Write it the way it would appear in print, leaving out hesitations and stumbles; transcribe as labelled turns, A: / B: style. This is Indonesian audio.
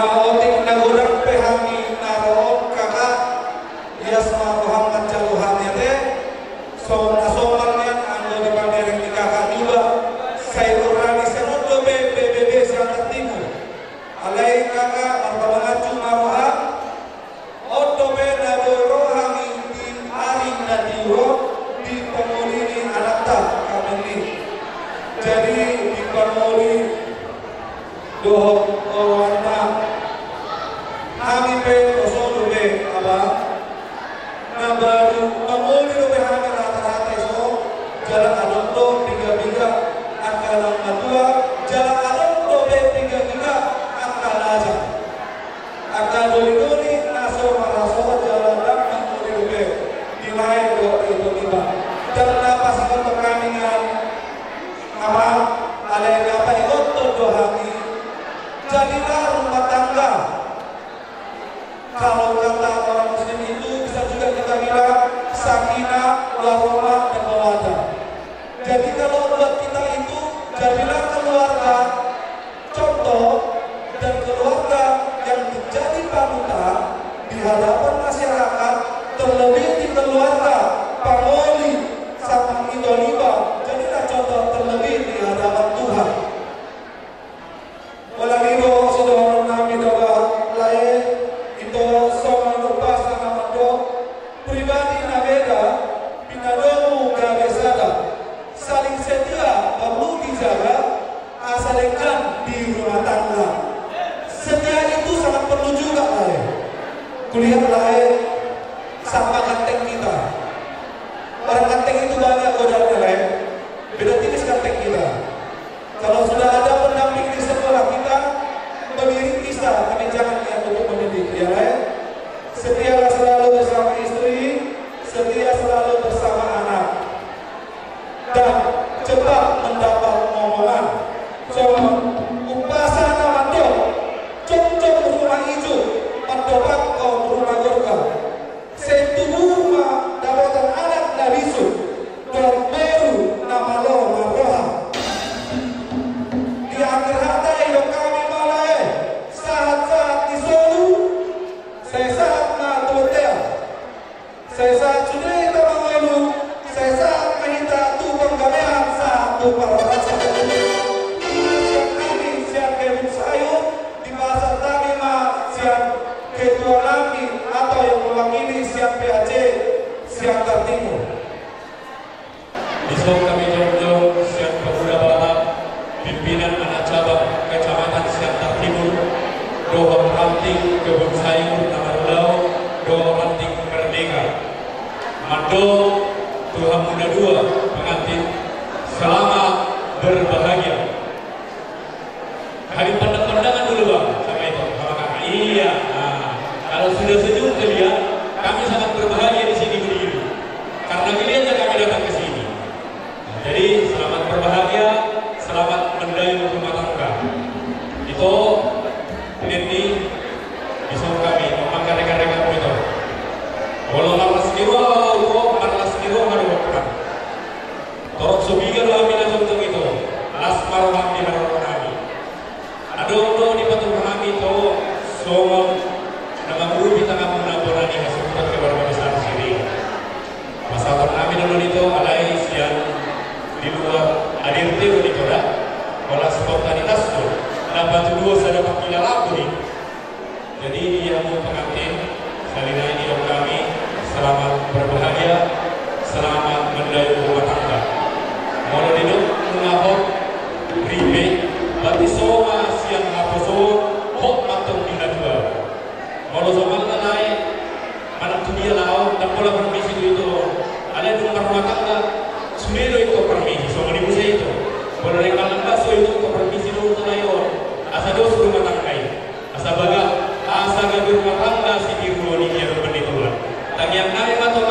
A: otik nagodang pehami naro kakak Yasma Muhammad Jaluhan yate somalnya ando di pandereng di kakak juga saya urani senuto BBB Siantar Timur alai kakak martabangat maroha oto be nadoro hangi di aring nadiro di pemulini anakta kami ini jadi di pemuli doh warna kami be osodo be abang na baru pemuli dobe hangi rata-rata iso jalan adondo 3 akalang matua jalan adondo be 3 akal aja akal doli naso maraso jalan dan pemuli dobe nilai do itu tiba dan napas pertandingan apa alai apa itu do hangi jadilah rumah tangga. Kalau kata orang muslim itu bisa juga kita bilang sakinah, warahmah, dan mawaddah. Jadi kalau buat kita itu jadilah keluarga contoh dan keluarga yang menjadi panutan di hadapan masyarakat, terlebih di keluarga pamoli sama idoliba. Jadilah contoh terlebih di hadapan Tuhan. Walalibo sudah nami doa lae itu sama lupa sama mando pribadi nabeda pinadomu gabesada saling setia perlu dijaga asalkan di rumah tangga. Setia itu sangat perlu juga lae. Kulihat lae sama kanteng kita. Orang kanteng itu banyak godaan lae. Beda tipis kanteng kita. Kalau sudah ada pendamping di sekolah kita, pemilik bisa, tapi jangan lihat untuk mendidik, ya kan? Setia selalu bersama istri, setia selalu bersama anak, dan cepat mendapat momongan. Coba upasana mando, cocok rumah hijau, mendapat kau rumah gorga. Setubuh rumah dapatan anak nabisu, dan baru nama lo marroha. Di akhir harta hidup kami malai saat-saat disolu saya saat maturia saya saat sudah kita mengeluh saya saat menghita tukang gamean satu perasa siap kami siap kebun sayur di pasar kami siap ketua kami atau yang mewakili siap PAC Siantar Timur
B: besok kami jom-jom siap Pemuda Batak pimpinan anak Jabat Kecamatan Siantar Timur, doa ranting kebun sayur Namarlau, doa ranting merdeka. Mando Tuhan Muda 2 pengantin selamat berbahagia. Hari pandang-pandangan dulu bang, sama itu, sama kakak. Iya. Nah, kalau sudah sejuk kalian, kami sangat berbahagia di sini berdiri. Karena kalian kami datang ke sini. Nah, jadi selamat berbahagia. Selamat mendayu rumah tangga. Itu ini disuruh kami memakai rekan-rekan itu. Walau laras diwa, kok laras diwa ngaruh bukan. Torok subiga doa mina contoh itu. Asmar kami harus kami. Aduh di patu kami itu soal nama guru kita nggak menabur ini masuk ke beberapa besar sini. Masalah kami dulu itu alai siang di luar hadir tiru di koda olah spontanitas tuh dapat dua saya dapat gila lagu nih jadi dia mau pengantin salina ini dong kami selamat berbahagia selamat mendayu rumah tangga mau hidup mengapot ribe berarti soma siang ngaposo hok matung di dua mau soma naik mana tuh dia lau dan pola permisi itu ada di rumah tangga sudah itu permisi, sama di musim itu. Kalau dari kalangan bakso itu permisi dulu telayon. Asa dos rumah tangga ini, asa baga, asa gabi rumah tangga si biru ini dia berbeda. Tang yang naik atau